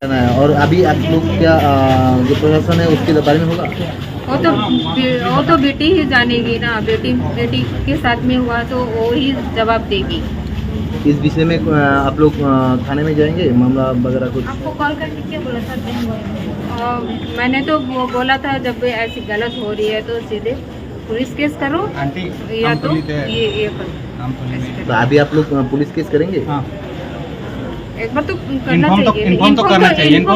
और अभी आप लोग क्या जो प्रशासन है उसके बारे में होगा? वो तो बेटी ही जानेगी ना, बेटी के साथ में हुआ तो वो ही जवाब देगी। इस विषय में आप लोग थाने में जाएंगे, मामला वगैरह कुछ? आपको कॉल करके क्या बोला था? मैंने तो वो बोला था जब ऐसी गलत हो रही है तो सीधे पुलिस केस करो या तो ये करो। तो अभी आप लोग पुलिस केस करेंगे? हाँ। एक बार तो करना चाहिए, इन्फॉर्म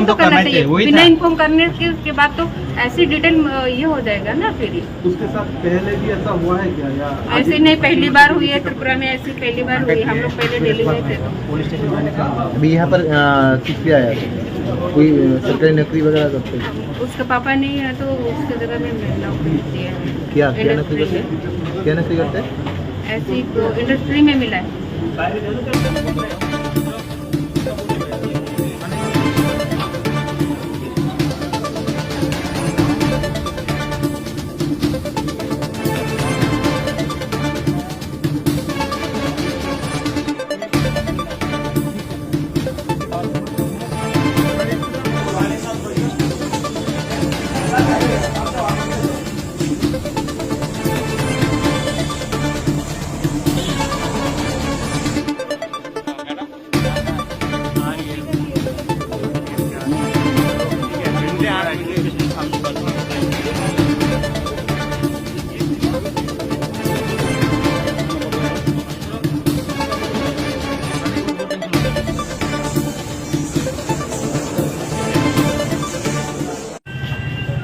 तो करना चाहिए। बिना इन्फॉर्म करने के बाद तो ऐसी डिटेल ये हो जाएगा ना फिर। उसके साथ पहले भी ऐसा हुआ है क्या या ऐसे नहीं, पहली बार हुई है त्रिपुरा में, ऐसी पहली बार हुई। हम लोग पहले दिल्ली में थे तो पुलिस स्टेशन जाने का अभी यहाँ पर किस पे आया? कोई सरकारी नौकरी वगैरह करते हैं? उसका पापा नहीं है तो उसके जगह में नौकरी दी है। क्या क्या नौकरी करते हैं? क्या नौकरी करते हैं? ऐसी इंडस्ट्री में मिला है।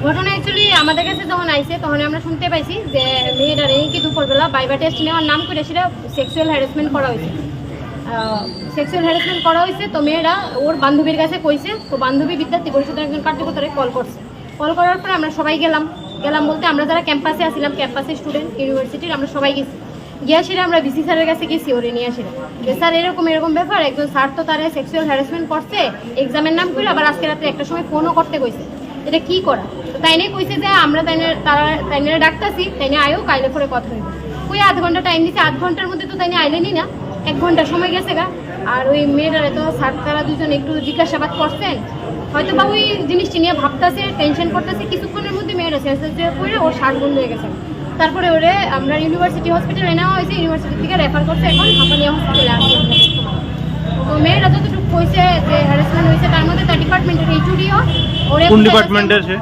ঘটনা অ্যাকচুয়ালি আমাদের কাছে যখন আইছে তখন আমরা শুনতে পাইছি যে মেয়েটার এই কি দুপুরবেলা বাইবা টেস্ট নেওয়ার নাম করে সেটা সেক্সুয়াল হ্যারাসমেন্ট করা হয়েছে। তো মেয়েরা ওর বান্ধবীর কাছে কইছে, তো বান্ধবী বিদ্যার্থী পরিষদের একজন কার্যকর্তারে কল করছে। কল করার পরে আমরা সবাই গেলাম বলতে আমরা যারা ক্যাম্পাসে আসছিলাম, ক্যাম্পাসের স্টুডেন্ট ইউনিভার্সিটির, আমরা সবাই গেছি। গিয়ে সেটা আমরা ভিসি স্যারের কাছে গেছি ওরে নিয়ে আসে যে স্যার এরকম ব্যাপার, একজন স্যার তো তারা সেক্সুয়াল হ্যারাসমেন্ট করছে এক্সামের নাম করে, আবার আজকে রাতে একটা সময় ফোনও করতে কইছে, এটা কি করা? তো তাই নিয়ে কইছে যে আমরা তাই নিয়ে ডাকতেছি, তাই নিয়ে আয়ো, কাইলে করে কথা হইব। ওই আধ ঘন্টা টাইম দিচ্ছে, আধ ঘন্টার মধ্যে তো তাই নিয়ে আইলেনি না, 1 ঘন্টা সময় গেছে গা। আর ওই মেয়েটারে তো স্যার তারা দুজন একটু জিজ্ঞাসাবাদ করছেন, হয়তো বা ওই জিনিসটি নিয়ে ভাবতেছে, টেনশন করতেছে। কিছুক্ষণের মধ্যে মেয়েরা সেন্সেস করে ওর শ্বাস বন্ধ হয়ে গেছে। তারপরে ওরে আমরা ইউনিভার্সিটি হসপিটালে নেওয়া হয়েছে, ইউনিভার্সিটি থেকে রেফার করছে, এখন হাঁপানিয়া হসপিটালে আসছে। তো মেয়েরা যতটুকু কইছে যে হ্যারাসমেন্ট হয়েছে তার মধ্যে তার ডিপার্টমেন্টের এইচওডিও ওরে কোন ডিপার্টমেন্টের সে?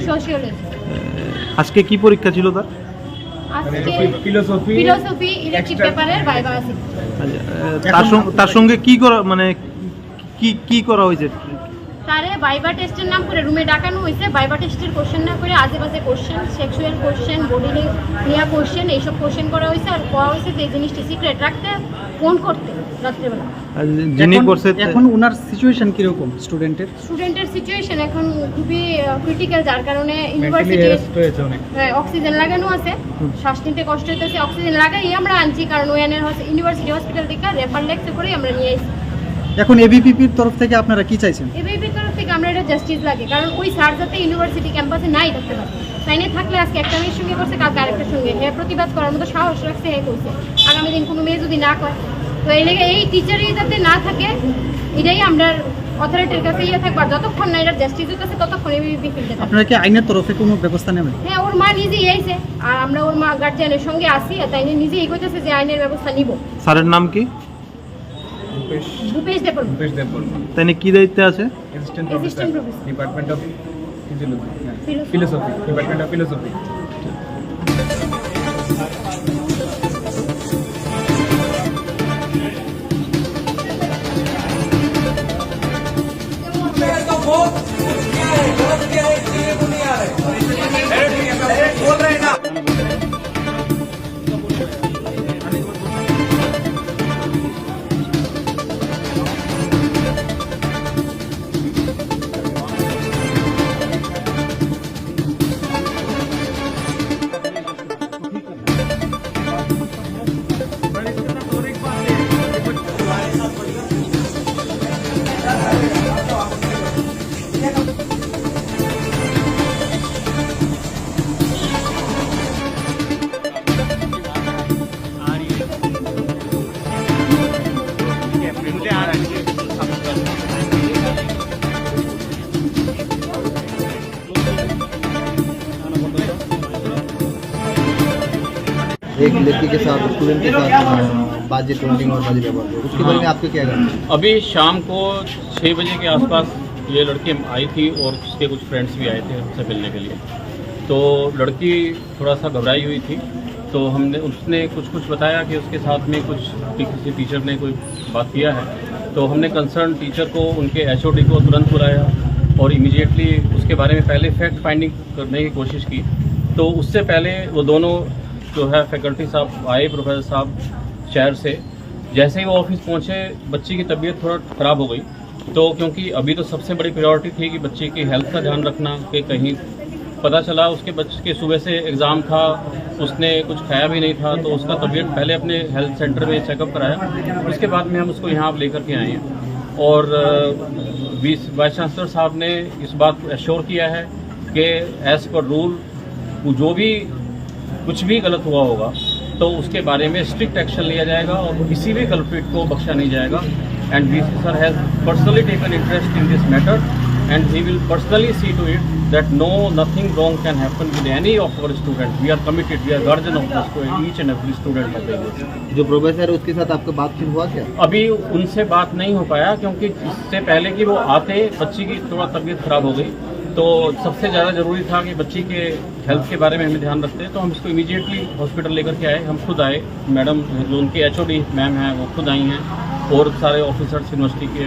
সোশিওলজি। আজকে কি পরীক্ষা ছিল তার? আজকে ফিলোসফি ইলেকট্রিক পেপারের ভাইবা আছে। তার সঙ্গে কি করা মানে কি করা হয়েছে? তারে ভাইবা টেস্টের নাম করে রুমে ডাকানো হয়েছে। ভাইবা টেস্টের কোশ্চেন না করে আজে বাজে কোশ্চেন, সেক্সুয়াল কোশ্চেন, বডি নিয়ে কোশ্চেন, এইসব কোশ্চেন করা হয়েছে। আর কোয়া হয়েছে যে জিনিসটি সিক্রেট রাখতে, ফোন করতে রাত্রেবেলা। যিনি করছে এখন ওনার সিচুয়েশন কিরকম? স্টুডেন্টের সিচুয়েশন এখন খুবই ক্রিটিক্যাল, যার কারণে ইউনিভার্সিটি অক্সিজেন লাগানো আছে, শ্বাস নিতে কষ্ট হইতেছে। অক্সিজেন লাগাই আমরা আনছি, কারণ ওয়ানের ইউনিভার্সিটি হসপিটাল থেকে রেফার লেখতে করে আমরা নিয়ে আসি। এখন এবিপিপির তরফ থেকে আপনারা কি চাইছেন? এবিপির তরফ থেকে আমরা এটা জাস্টিস লাগে, কারণ ওই স্যার যাতে ইউনিভার্সিটি ক্যাম্পাসে নাই থাকতে পারে। তাইনে থাকলে আজকে একটা মেয়ের সঙ্গে করছে, কালকে আরেকটার সঙ্গে হ্যাঁ প্রতিবাদ করার মতো সাহস রাখছে, হ্যাঁ করছে। আগামী দিন কোনো মেয়ে যদি না করে, তো এই লেগে এই টিচারই যাতে না থাকে, এটাই আমরা অথরিটির কাছে ইয়ে থাকবার। যতক্ষণ না এটা জাস্টিস হইতেছে ততক্ষণ এবিপি ফিল্ডে থাকবে। আপনারা কি আইনের তরফে কোনো ব্যবস্থা নেবেন? হ্যাঁ, ওর মা নিজেই আইছে, আর আমরা ওর মা গার্জিয়ানের সঙ্গে আসি, আর তাই নিজেই কইতেছে যে আইনের ব্যবস্থা নিব। স্যারের নাম কি? ভূপেশ দেববর্মা। তাই কি দায়িত্বে আছে? Assistant professor, department of philosophy, department of philosophy. बोल रहे हैं ना। एक लड़की के साथ स्टूडेंट के साथ बाजी टोनिंग और बाजी व्यवहार हुआ। उसके बारे में आपके क्या कहना है? अभी शाम को 6 बजे के आसपास ये लड़की आई थी और उसके कुछ फ्रेंड्स भी आए थे उससे मिलने के लिए। तो लड़की थोड़ा सा घबराई हुई थी, तो उसने कुछ बताया कि उसके साथ में कुछ किसी टीचर ने कोई बात किया है। तो हमने कंसर्न टीचर को, उनके HOD को तुरंत बुलाया और इमीडिएटली उसके बारे में पहले फैक्ट फाइंडिंग करने की कोशिश की। तो उससे पहले वो दोनों जो है फैकल्टी साहब आए, प्रोफेसर साहब शहर से। जैसे ही वो ऑफिस पहुंचे, बच्ची की तबीयत थोड़ा ख़राब हो गई। तो क्योंकि अभी तो सबसे बड़ी प्रायोरिटी थी कि बच्चे की हेल्थ का ध्यान रखना, कि कहीं पता चला उसके बच्चे के सुबह से एग्ज़ाम था, उसने कुछ खाया भी नहीं था, तो उसका तबीयत पहले अपने हेल्थ सेंटर में चेकअप कराया। उसके बाद में हम उसको यहाँ लेकर के आए हैं और वाइस चांसलर साहब ने इस बात को एश्योर किया है कि एज़ पर रूल जो भी कुछ भी गलत हुआ होगा तो उसके बारे में स्ट्रिक्ट एक्शन लिया जाएगा और किसी भी कल्प्रिट को बख्शा नहीं जाएगा। And VC sir has personally taken interest in this matter and he will personally see to it that nothing wrong can happen with any of our students. We are committed, we are guardian of this to each and every student of the university. जो professor है उसके साथ आपका बातचीत हुआ क्या? अभी उनसे बात नहीं हो पाया क्योंकि इससे पहले कि वो आते बच्ची की थोड़ा तबीयत खराब हो गई। तो सबसे ज़्यादा ज़रूरी था कि बच्ची के हेल्थ के बारे में हमें ध्यान रखते हैं, तो हम इसको इमीडिएटली हॉस्पिटल लेकर के आए। हम खुद आए, मैडम जो उनके HOD मैम हैं वो खुद आई हैं और सारे ऑफिसर्स यूनिवर्सिटी के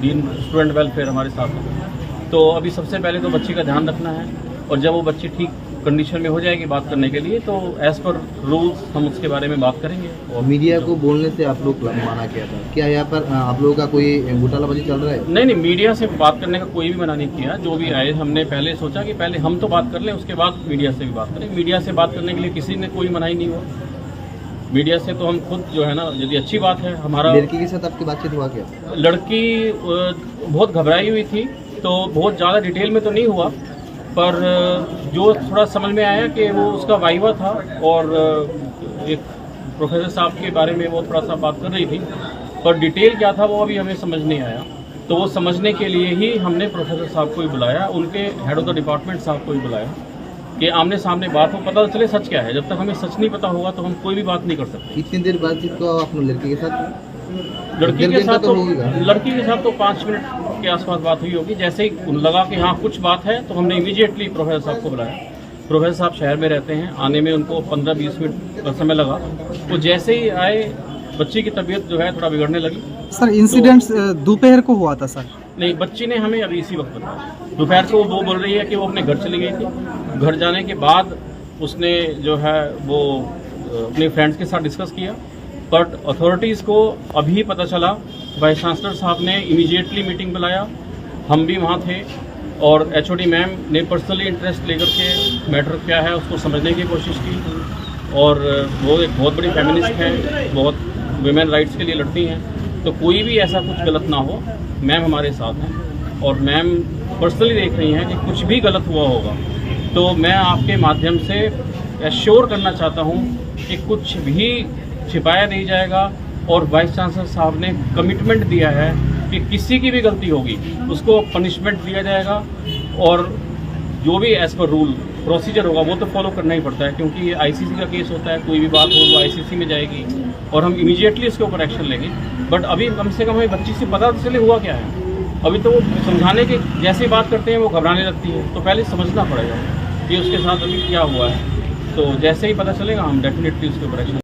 डीन स्टूडेंट वेलफेयर हमारे साथ हैं। तो अभी सबसे पहले तो बच्ची का ध्यान रखना है और जब वो बच्ची ठीक कंडीशन में हो जाएगी बात करने के लिए तो एज़ पर रूल्स हम उसके बारे में बात करेंगे। और मीडिया को बोलने से आप लोग माना किया था, क्या यहाँ पर आप लोगों का कोई घोटालाबाजी चल रहा है? नहीं, मीडिया से बात करने का कोई भी मना नहीं किया। जो भी आए हमने पहले सोचा कि पहले हम तो बात कर लें, उसके बाद मीडिया से भी बात करें। मीडिया से बात करने के लिए किसी ने कोई मनाही नहीं हुआ। मीडिया से तो हम खुद जो है ना, यदि अच्छी बात है हमारा। लड़की के साथ आपकी बातचीत हुआ क्या? लड़की बहुत घबराई हुई थी, तो बहुत ज़्यादा डिटेल में तो नहीं हुआ, पर जो थोड़ा समझ में आया कि वो उसका वाइवा था और एक प्रोफेसर साहब के बारे में वो थोड़ा सा बात कर रही थी, पर डिटेल क्या था वो अभी हमें समझ नहीं आया। तो वो समझने के लिए ही हमने प्रोफेसर साहब को ही बुलाया, उनके हेड ऑफ द डिपार्टमेंट साहब को ही बुलाया कि आमने सामने बात हो, पता चले सच क्या है। जब तक हमें सच नहीं पता होगा तो हम कोई भी बात नहीं कर सकते। कितनी देर बातचीत को आपने लड़की के साथ? लड़की के साथ तो 5 मिनट के आसपास बात हुई होगी। जैसे ही लगा कि हाँ कुछ बात है तो हमने इमीडिएटली प्रोफेसर साहब को बुलाया। प्रोफेसर साहब शहर में रहते हैं, आने में उनको 15-20 मिनट का समय लगा। तो जैसे ही आए बच्ची की तबीयत जो है थोड़ा बिगड़ने लगी। सर इंसिडेंट दोपहर को हुआ था सर? नहीं, बच्ची ने हमें अभी इसी वक्त बताया। दोपहर को वो बोल रही है कि वो अपने घर चली गई थी। घर जाने के बाद उसने जो है वो अपने फ्रेंड्स के साथ डिस्कस किया, बट अथॉरिटीज़ को अभी पता चला। वाइस चांसलर साहब ने इमीडिएटली मीटिंग बुलाया, हम भी वहाँ थे और HOD मैम ने पर्सनली इंटरेस्ट लेकर के मैटर क्या है उसको समझने की कोशिश की। और वो एक बहुत बड़ी फेमिनिस्ट है, बहुत वुमेन राइट्स के लिए लड़ती हैं। तो कोई भी ऐसा कुछ गलत ना हो, मैम हमारे साथ हैं और मैम पर्सनली देख रही हैं कि कुछ भी गलत हुआ होगा तो मैं आपके माध्यम से एश्योर करना चाहता हूं कि कुछ भी छिपाया नहीं जाएगा। और वाइस चांसलर साहब ने कमिटमेंट दिया है कि किसी की भी गलती होगी उसको पनिशमेंट दिया जाएगा और जो भी एज़ पर रूल प्रोसीजर होगा वो तो फॉलो करना ही पड़ता है, क्योंकि ये ICC का केस होता है। कोई भी बात हो वो ICC में जाएगी और हम इमीडिएटली इसके ऊपर एक्शन लेंगे। बट अभी कम से कम हमें बच्ची से पता चले हुआ क्या है। अभी तो वो समझाने के जैसे बात करते हैं वो घबराने लगती है, तो पहले समझना पड़ेगा कि उसके साथ अभी क्या हुआ है। तो जैसे ही पता चलेगा हम डेफिनेटली उसके ऊपर एक्शन